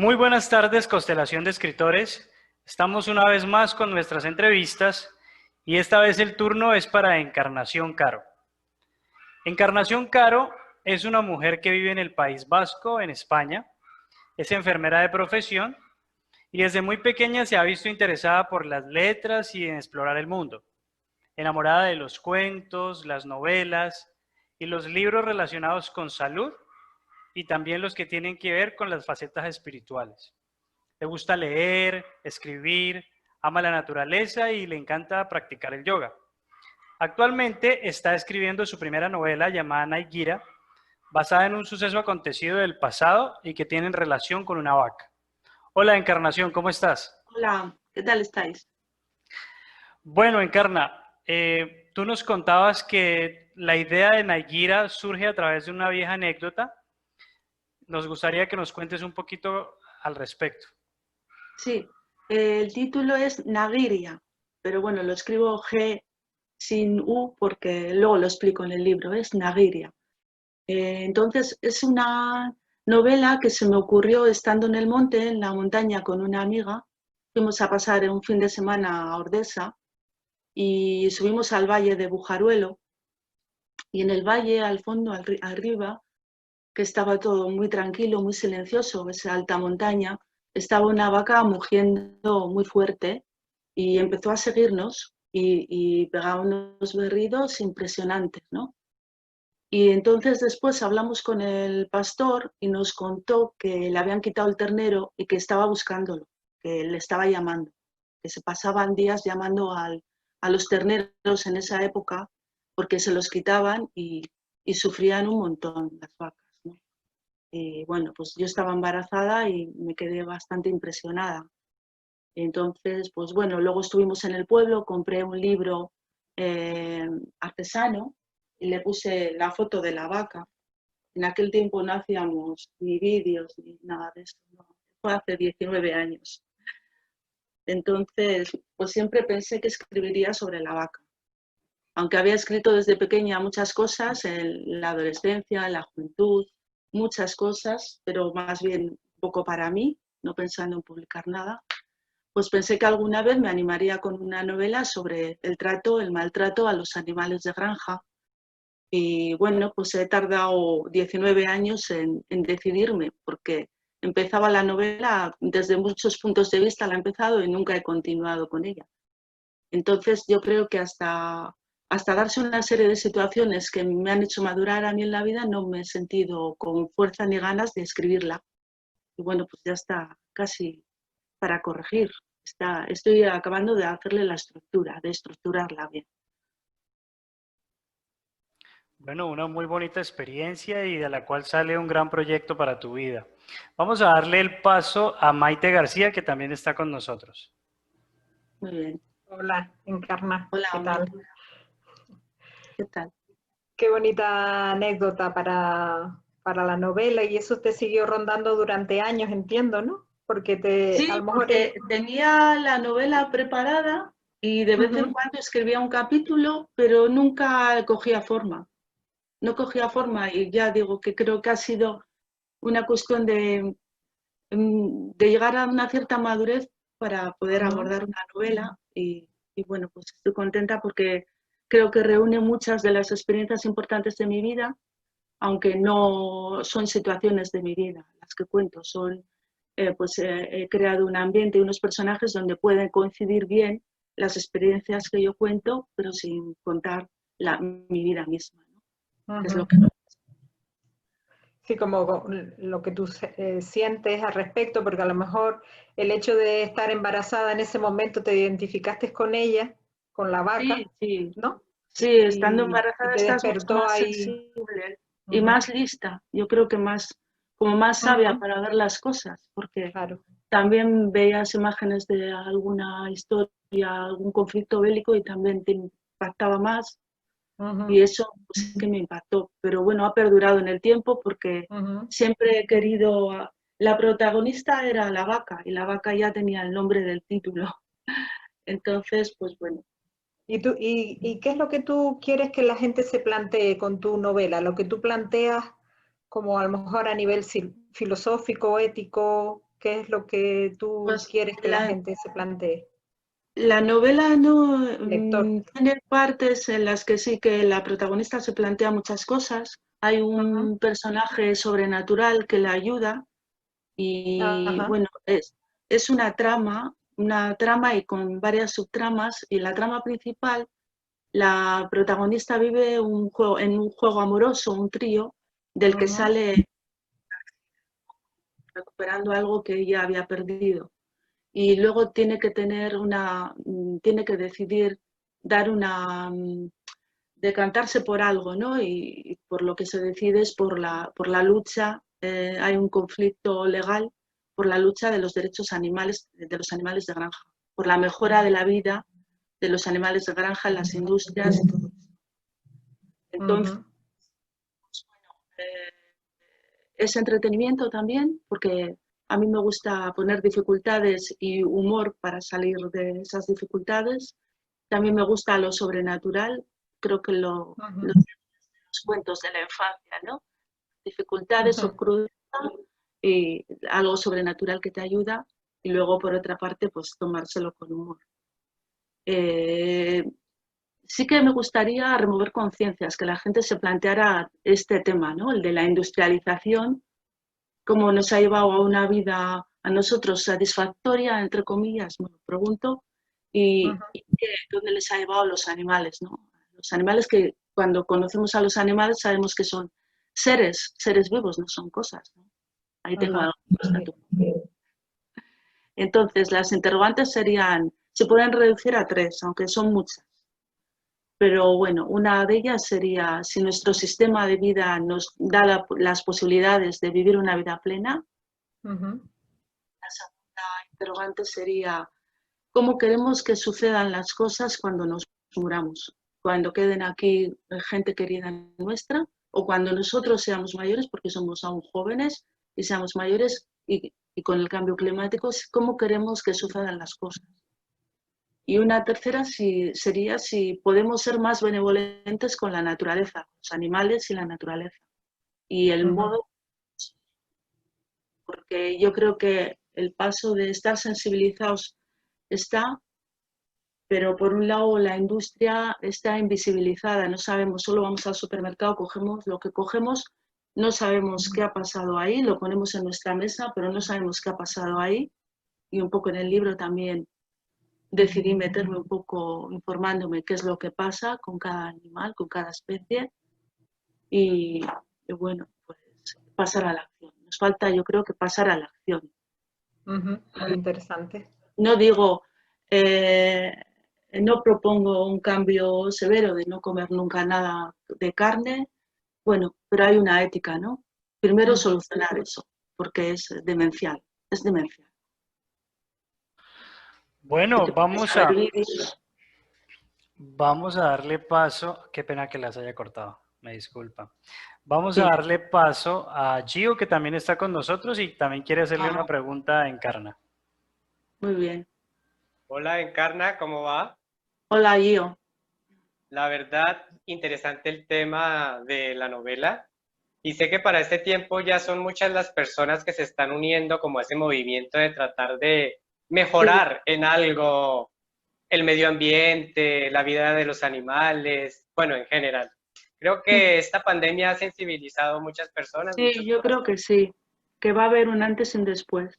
Muy buenas tardes, constelación de escritores. Estamos una vez más con nuestras entrevistas y esta vez el turno es para Encarnación Caro. Encarnación Caro es una mujer que vive en el País Vasco, en España. Es enfermera de profesión y desde muy pequeña se ha visto interesada por las letras y en explorar el mundo. Enamorada de los cuentos, las novelas y los libros relacionados con salud y también los que tienen que ver con las facetas espirituales. Le gusta leer, escribir, ama la naturaleza y le encanta practicar el yoga. Actualmente está escribiendo su primera novela llamada Naigira, basada en un suceso acontecido del pasado y que tiene relación con una vaca. Hola Encarnación, ¿cómo estás? Hola, ¿qué tal estáis? Bueno, Encarna, tú nos contabas que la idea de Naigira surge a través de una vieja anécdota. Nos gustaría que nos cuentes un poquito al respecto. Sí, el título es Nagiria, pero bueno, lo escribo G sin U porque luego lo explico en el libro, es Nagiria. Entonces es una novela que se me ocurrió estando en el monte, en la montaña con una amiga. Fuimos a pasar un fin de semana a Ordesa y subimos al valle de Bujaruelo y en el valle, al fondo, arriba, que estaba todo muy tranquilo, muy silencioso, esa alta montaña, estaba una vaca mugiendo muy fuerte y empezó a seguirnos y pegaba unos berridos impresionantes, ¿no? Y entonces después hablamos con el pastor y nos contó que le habían quitado el ternero y que estaba buscándolo, que le estaba llamando, que se pasaban días llamando a los terneros en esa época porque se los quitaban y sufrían un montón las vacas, ¿no? Y bueno, pues yo estaba embarazada y me quedé bastante impresionada. Entonces, pues bueno, luego estuvimos en el pueblo, compré un libro artesano y le puse la foto de la vaca. En aquel tiempo no hacíamos ni vídeos ni nada de eso, ¿no? Fue hace 19 años. Entonces, pues siempre pensé que escribiría sobre la vaca. Aunque había escrito desde pequeña muchas cosas, en la adolescencia, en la juventud, muchas cosas, pero más bien un poco para mí, no pensando en publicar nada, pues pensé que alguna vez me animaría con una novela sobre el trato, el maltrato a los animales de granja. Y bueno, pues he tardado 19 años en decidirme, porque empezaba la novela desde muchos puntos de vista, la he empezado y nunca he continuado con ella. Entonces yo creo que hasta darse una serie de situaciones que me han hecho madurar a mí en la vida, no me he sentido con fuerza ni ganas de escribirla. Y bueno, pues ya está casi para corregir. Estoy acabando de hacerle la estructura, de estructurarla bien. Bueno, una muy bonita experiencia y de la cual sale un gran proyecto para tu vida. Vamos a darle el paso a Maite García, que también está con nosotros. Muy bien. Hola, Encarna, Hola, ¿qué tal? Maite. ¿Qué tal? Qué bonita anécdota para la novela y eso te siguió rondando durante años, entiendo, ¿no? Porque a Sí, lo mejor... porque tenía la novela preparada y de vez en Ujú. cuando escribía un capítulo, pero nunca cogía forma. No cogía forma y ya digo que creo que ha sido una cuestión de llegar a una cierta madurez para poder abordar una novela y bueno, pues estoy contenta porque creo que reúne muchas de las experiencias importantes de mi vida, aunque no son situaciones de mi vida las que cuento, he creado un ambiente y unos personajes donde pueden coincidir bien las experiencias que yo cuento, pero sin contar mi vida misma, ¿no? Que es lo Ujú. que... Sí, como lo que tú sientes al respecto, porque a lo mejor el hecho de estar embarazada en ese momento te identificaste con ella, con la Sí, vaca, sí, ¿no? sí, estando Y embarazada te estás mucho despertó más ahí. sensible y Ujú. más lista, yo creo que más, como más sabia Ujú. para ver las cosas, porque Claro. también veías imágenes de alguna historia, algún conflicto bélico y también te impactaba más y Ujú. eso pues sí que me impactó, pero bueno, ha perdurado en el tiempo porque Ujú. siempre he querido, la protagonista era la vaca y la vaca ya tenía el nombre del título, entonces pues bueno. ¿Y qué es lo que tú quieres que la gente se plantee con tu novela? Lo que tú planteas como a lo mejor a nivel filosófico, ético, ¿Qué es lo que tú Pues quieres que la gente se plantee? la novela no Lector. tiene partes en las que sí que la protagonista se plantea muchas cosas. Hay un personaje sobrenatural que la ayuda y Ajá. bueno, es una trama y con varias subtramas y la trama principal, la protagonista vive en un juego amoroso, un trío, del que Ujú. sale recuperando algo que ella había perdido. Y luego tiene que tiene que decidir dar decantarse por algo, ¿no? Y por lo que se decide es por la lucha, hay un conflicto legal por la lucha de los derechos animales, de los animales de granja, por la mejora de la vida de los animales de granja en las industrias y todo eso. Entonces, Ujú. eh, es entretenimiento también, porque a mí me gusta poner dificultades y humor para salir de esas dificultades. También me gusta lo sobrenatural, creo que Ujú. los cuentos de la infancia, ¿no? Dificultades o Ujú. crudeza y algo sobrenatural que te ayuda. Y luego, por otra parte, pues tomárselo con humor. Eh, sí que me gustaría remover conciencias, que la gente se planteara este tema, ¿no? El de la industrialización, cómo nos ha llevado a una vida a nosotros satisfactoria, entre comillas, me lo pregunto, Ujú. y dónde les ha llevado a los animales, ¿no? Los animales que cuando conocemos a los animales sabemos que son seres vivos, no son cosas, ¿no? Ahí tengo Ajá. algo bastante. Entonces, las interrogantes serían, se pueden reducir a tres, aunque son muchas. Pero bueno, una de ellas sería si nuestro sistema de vida nos da las posibilidades de vivir una vida plena. Ujú. La segunda interrogante sería cómo queremos que sucedan las cosas cuando nos muramos, cuando queden aquí gente querida nuestra o cuando nosotros seamos mayores, porque somos aún jóvenes y seamos mayores y con el cambio climático, cómo queremos que sucedan las cosas. Y una tercera sería si podemos ser más benevolentes con la naturaleza, los animales y la naturaleza. Y el Ujú. modo, porque yo creo que el paso de estar sensibilizados está, pero por un lado la industria está invisibilizada, no sabemos, solo vamos al supermercado, cogemos lo que cogemos, no sabemos qué ha pasado ahí, lo ponemos en nuestra mesa, pero no sabemos qué ha pasado ahí. Y un poco en el libro también decidí meterme un poco informándome qué es lo que pasa con cada animal, con cada especie y bueno, pues pasar a la acción. Nos falta, yo creo que pasar a la acción. Ujú. Muy interesante. No digo, eh, no propongo un cambio severo de no comer nunca nada de carne, bueno, pero hay una ética, ¿no? Primero Ujú. solucionar eso, porque es demencial. Que Bueno, te pones a ver vídeos. vamos a darle paso. Qué pena que las haya cortado, me disculpa. Vamos a Sí. darle paso a Gio, que también está con nosotros y también quiere hacerle una pregunta a Encarna. Muy bien. Hola, Encarna, ¿cómo va? Hola, Gio. La verdad, interesante el tema de la novela. Y sé que para este tiempo ya son muchas las personas que se están uniendo como a ese movimiento de tratar de Sí. mejorar en algo el medio ambiente, la vida de los animales, bueno, en general. Creo que esta pandemia ha sensibilizado a muchas personas, Sí, muchos yo creo que corazones. sí, que va a haber un antes y un después.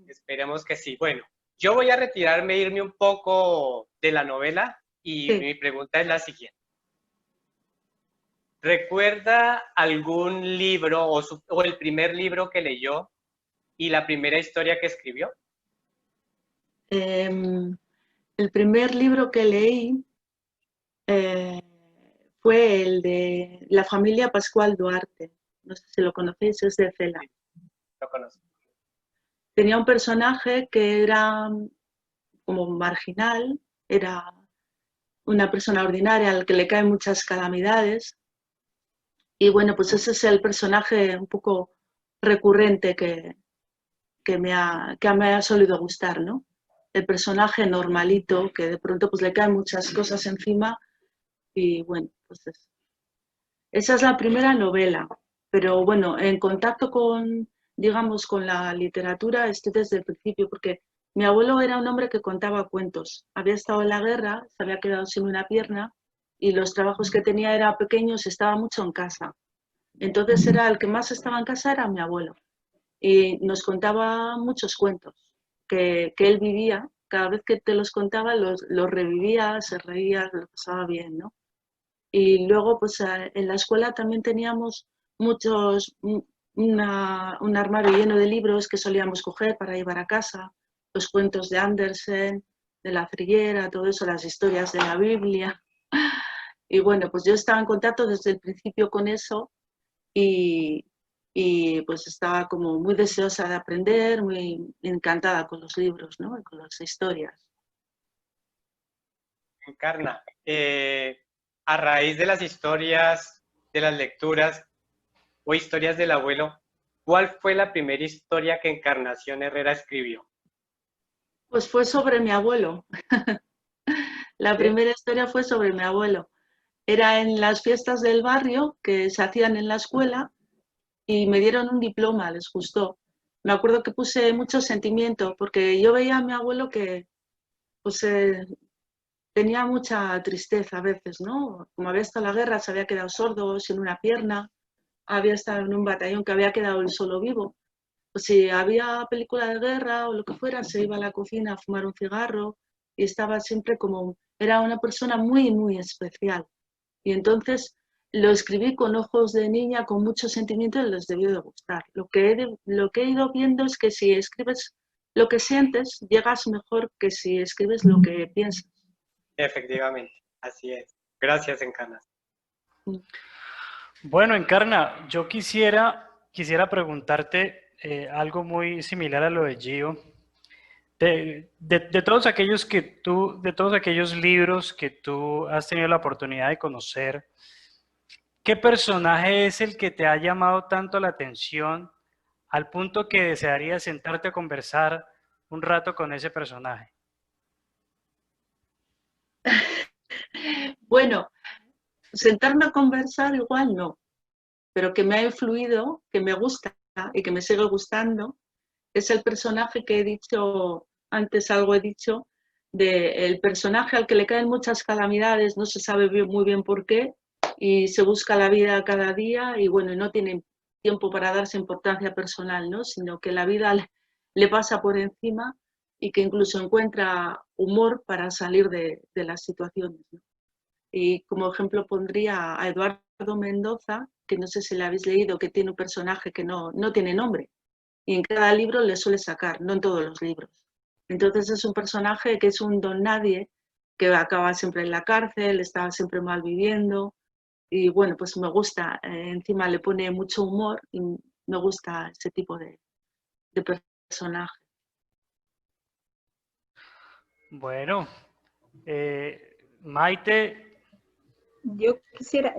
Esperemos que sí. Bueno, yo voy a retirarme, irme un poco de la novela y Sí. mi pregunta es la siguiente. ¿Recuerda algún libro o el primer libro que leyó y la primera historia que escribió? El primer libro que leí eh, fue el de La familia Pascual Duarte. No sé si lo conocéis, es de Cela. Sí, lo conozco. Tenía un personaje que era como marginal, era una persona ordinaria al que le caen muchas calamidades. Y bueno, pues ese es el personaje un poco recurrente que me ha solido gustar, ¿no? El personaje normalito que de pronto pues le caen muchas cosas encima y bueno, pues esa es la primera novela. Pero bueno, en contacto con digamos, con la literatura estoy desde el principio, porque mi abuelo era un hombre que contaba cuentos. Había estado en la guerra, se había quedado sin una pierna y los trabajos que tenía eran pequeños, estaba mucho en casa. Entonces era el que más estaba en casa era mi abuelo. Y nos contaba muchos cuentos que él vivía. Cada vez que te los contaba, los revivía, se reía, lo pasaba bien, ¿no? Y luego, pues en la escuela también teníamos un armario lleno de libros que solíamos coger para llevar a casa, los cuentos de Andersen, de la Triguera, todo eso, las historias de la Biblia. Y bueno, pues yo estaba en contacto desde el principio con eso y, y pues estaba como muy deseosa de aprender, muy encantada con los libros, ¿no? Y con las historias. Encarna, a raíz de las historias, de las lecturas o historias del abuelo, ¿cuál fue la primera historia que Encarnación Herrera escribió? Pues fue sobre mi abuelo. La ¿Sí? primera historia fue sobre mi abuelo. Era en las fiestas del barrio que se hacían en la escuela y me dieron un diploma, les gustó. Me acuerdo que puse mucho sentimiento porque yo veía a mi abuelo que pues, tenía mucha tristeza a veces, ¿no? Como había estado en la guerra, se había quedado sordo, sin una pierna, había estado en un batallón que había quedado él solo vivo. Pues si había película de guerra o lo que fuera, se iba a la cocina a fumar un cigarro y estaba siempre como, era una persona muy, muy especial. Y entonces lo escribí con ojos de niña, con mucho sentimiento y les debió de gustar. Lo que he ido viendo es que si escribes lo que sientes, llegas mejor que si escribes lo que piensas. Efectivamente, así es. Gracias, Encarna. Bueno, Encarna, yo quisiera preguntarte algo muy similar a lo de Gio. De todos aquellos de todos aquellos libros que tú has tenido la oportunidad de conocer, ¿qué personaje es el que te ha llamado tanto la atención al punto que desearías sentarte a conversar un rato con ese personaje? Bueno, sentarme a conversar igual no, pero que me ha influido, que me gusta y que me sigue gustando, es el personaje que he dicho, antes algo he dicho, del personaje al que le caen muchas calamidades, no se sabe muy bien por qué, y se busca la vida cada día y bueno, no tiene tiempo para darse importancia personal, ¿no? Sino que la vida le pasa por encima y que incluso encuentra humor para salir de las situaciones, ¿no? Y como ejemplo pondría a Eduardo Mendoza, que no sé si le habéis leído, que tiene un personaje que no tiene nombre y en cada libro le suele sacar, no en todos los libros. Entonces es un personaje que es un don nadie, que acaba siempre en la cárcel, está siempre mal viviendo y bueno, pues me gusta, encima le pone mucho humor y me gusta ese tipo de personaje. Bueno, Maite, Yo quisiera,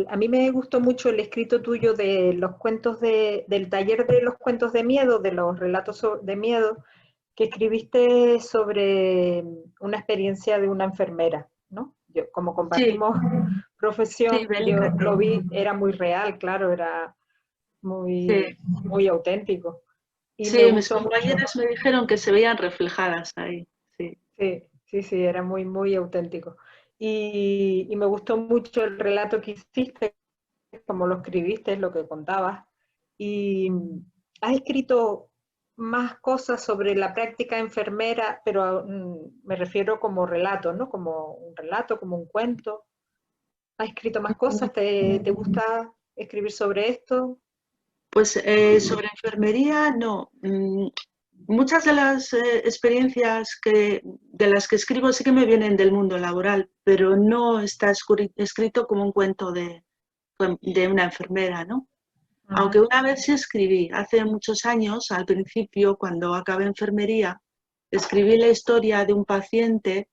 a mí me gustó mucho el escrito tuyo de los cuentos del taller de los cuentos de miedo, de los relatos de miedo, que escribiste sobre una experiencia de una enfermera, ¿no? Yo, como Sí, compartimos sí, profesión, yo Belinda. lo vi, era muy real, claro, era Sí, muy auténtico. Y me sí, mis gustó mucho. compañeras me dijeron que se veían reflejadas ahí. Sí, Sí, era muy auténtico. Y me gustó mucho el relato que hiciste, como lo escribiste, lo que contabas. Y has escrito más cosas sobre la práctica enfermera, pero me refiero como relato, ¿no? Como un relato, como un cuento. ¿Has escrito más cosas? ¿Te gusta escribir sobre esto? pues sobre enfermería no. Muchas de las experiencias de las que escribo sí que me vienen del mundo laboral, pero no está escrito como un cuento de una enfermera, ¿no? Aunque Ujú. una vez sí escribí, hace muchos años, al principio, cuando acabé enfermería, escribí la historia de un paciente,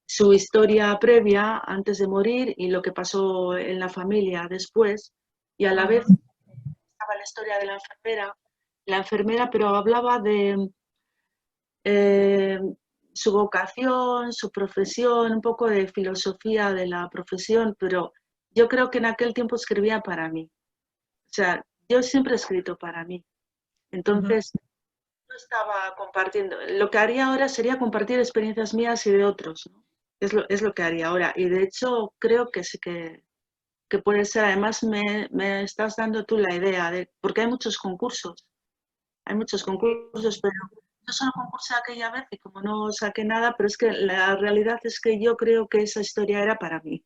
su historia previa antes de morir y lo que pasó en la familia después, y a la vez Ujú. estaba la historia de la enfermera, pero hablaba de eh, su vocación, su profesión, un poco de filosofía de la profesión, pero yo creo que en aquel tiempo escribía para mí. O sea, yo siempre he escrito para mí. Entonces, no estaba compartiendo. Lo que haría ahora sería compartir experiencias mías y de otros, ¿no? Es lo que haría ahora. Y de hecho, creo que sí que puede ser. Además, me estás dando tú la idea de, porque hay muchos concursos, pero yo solo concursé aquella vez y como no saqué nada, pero es que la realidad es que yo creo que esa historia era para mí,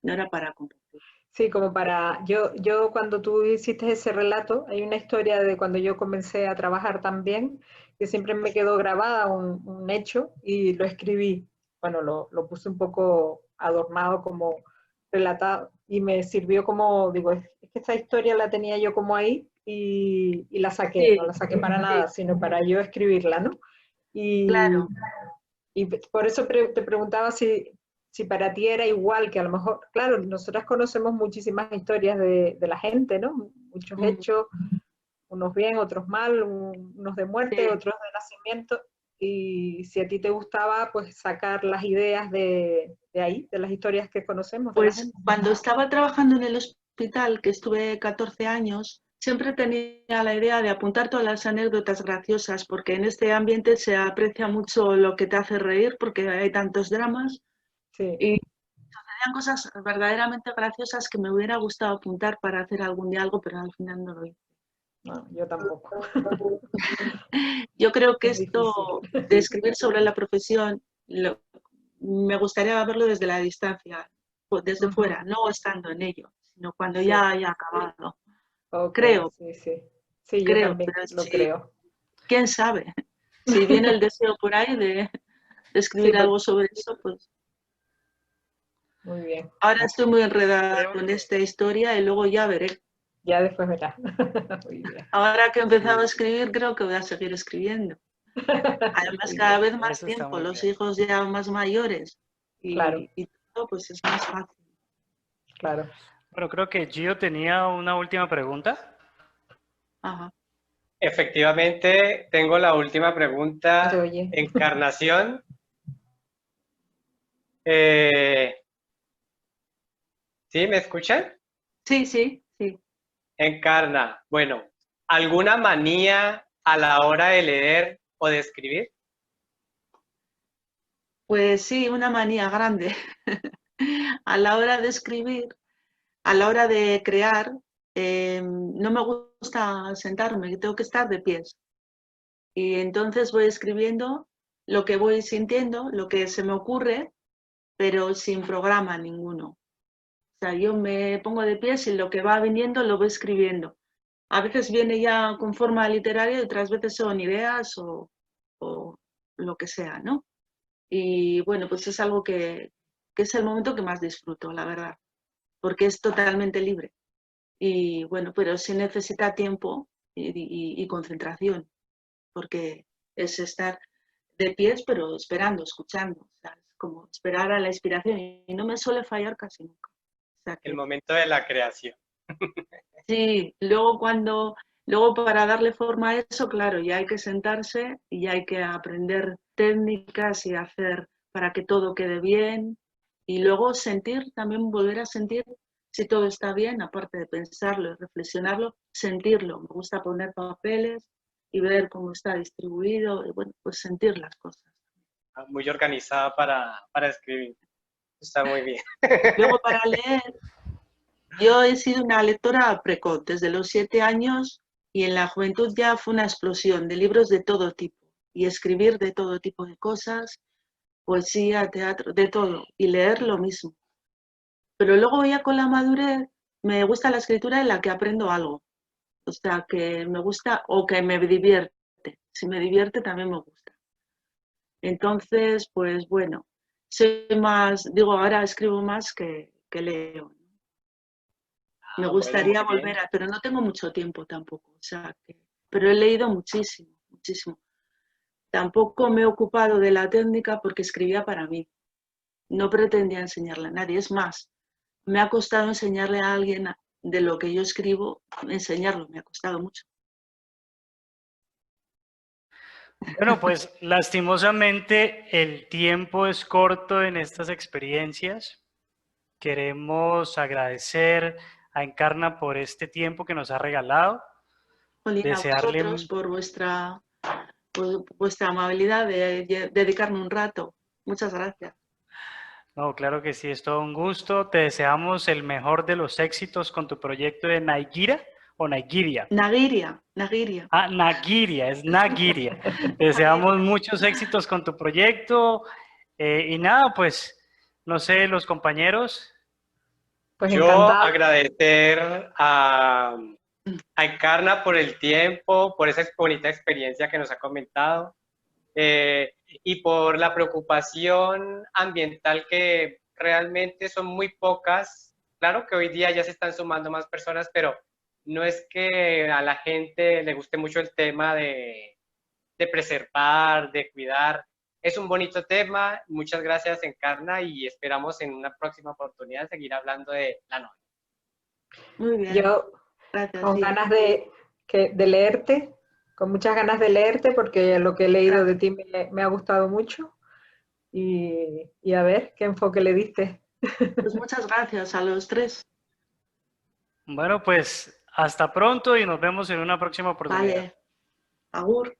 no era para compartir. Sí, como para, yo cuando tú hiciste ese relato, hay una historia de cuando yo comencé a trabajar también, que siempre me quedó grabada un hecho y lo escribí. Bueno, lo puse un poco adornado como relatado y me sirvió como, digo, es que esa historia la tenía yo como ahí y la saqué, Sí, no la saqué para sí, nada, sino para yo escribirla, ¿no? Y, claro. y por eso te preguntaba si para ti era igual, que a lo mejor, claro, nosotras conocemos muchísimas historias de la gente, ¿no? Muchos Mm, hechos, unos bien, otros mal, unos de muerte, sí. otros de nacimiento. Y si a ti te gustaba, pues sacar las ideas de ahí, de las historias que conocemos de la Pues gente. cuando estaba trabajando en el hospital, que estuve 14 años, siempre tenía la idea de apuntar todas las anécdotas graciosas, porque en este ambiente se aprecia mucho lo que te hace reír, porque hay tantos dramas, Sí, y habían cosas verdaderamente graciosas que me hubiera gustado apuntar para hacer algún día algo, pero al final no lo hice. no, yo tampoco. Yo creo que Es difícil. esto de escribir sobre la profesión, me gustaría verlo desde la distancia, pues desde Ujú, fuera, no estando en ello, sino cuando sí, ya haya acabado. ok, Creo, sí, sí. Sí, yo también pero lo sí, creo. quién sabe. Si viene el deseo por ahí de Sí, escribir algo sobre eso, pues muy bien. ahora estoy muy enredada Creo con que esta historia y luego ya veré. Ya después verás. Muy bien. Ahora que he empezado a sí, escribir, creo que voy a seguir escribiendo. Además, Muy cada bien, vez más eso está tiempo, muy los bien. hijos ya más mayores claro, y todo, pues es más fácil. claro. Bueno, creo que Gio tenía una última pregunta. Ajá. Efectivamente, tengo la última No se pregunta. oye. Encarnación. Eh, ¿Sí? ¿Me escuchan? Sí, sí, sí. Encarna. Bueno, ¿alguna manía a la hora de leer o de escribir? Pues sí, una manía grande. A la hora de escribir, a la hora de crear, no me gusta sentarme, tengo que estar de pies. Y entonces voy escribiendo lo que voy sintiendo, lo que se me ocurre, pero sin programa ninguno. O sea, yo me pongo de pies y lo que va viniendo lo voy escribiendo. A veces viene ya con forma literaria y otras veces son ideas o lo que sea, ¿no? Y bueno, pues es algo que es el momento que más disfruto, la verdad, porque es totalmente libre. Y bueno, pero sí necesita tiempo y concentración, porque es estar de pies, pero esperando, escuchando, o sea, es como esperar a la inspiración y no me suele fallar casi nunca. O sea El que momento de la creación. sí, luego para darle forma a eso, claro, ya hay que sentarse y ya hay que aprender técnicas y hacer para que todo quede bien y luego sentir, también volver a sentir si todo está bien, aparte de pensarlo y reflexionarlo, sentirlo. Me gusta poner papeles y ver cómo está distribuido y bueno, pues sentir las cosas. Muy organizada para escribir. Está muy bien. Luego para leer, yo he sido una lectora precoz desde los 7 años y en la juventud ya fue una explosión de libros de todo tipo y escribir de todo tipo de cosas, poesía, teatro, de todo y leer lo mismo. Pero luego ya con la madurez me gusta la escritura en la que aprendo algo, o sea, que me gusta o que me divierte. Si me divierte también me gusta. Entonces, pues bueno, soy más, digo, ahora escribo más que leo. Me Bueno, gustaría muy bien. volver a, pero no tengo mucho tiempo tampoco, o sea, pero he leído muchísimo, muchísimo. Tampoco me he ocupado de la técnica porque escribía para mí. No pretendía enseñarle a nadie. Es más, me ha costado enseñarle a alguien de lo que yo escribo, enseñarlo, me ha costado mucho. Bueno, pues lastimosamente el tiempo es corto en estas experiencias. Queremos agradecer a Encarna por este tiempo que nos ha regalado, Jolín, a desearle, vosotros por vuestra amabilidad de dedicarme un rato. Muchas gracias. no, claro que sí, es todo un gusto. Te deseamos el mejor de los éxitos con tu proyecto de Naigira o Naigiria. Nagiria, Nagiria. Ah, Nagiria, es Nagiria. Te deseamos muchos éxitos con tu proyecto. Y nada, pues, no sé, los compañeros. Pues Yo encantada. agradecer a Encarna por el tiempo, por esa bonita experiencia que nos ha comentado y por la preocupación ambiental que realmente son muy pocas. Claro que hoy día ya se están sumando más personas, pero no es que a la gente le guste mucho el tema de preservar, de cuidar. Es un bonito tema. Muchas gracias, Encarna, y esperamos en una próxima oportunidad seguir hablando de la novela. Muy bien. Yo Gracias. con Sí. ganas de leerte, con muchas ganas de leerte, porque lo que he leído de ti me ha gustado mucho. Y a ver qué enfoque le diste. Pues muchas gracias a los tres. Bueno, pues, hasta pronto y nos vemos en una próxima oportunidad. Vale. Agur.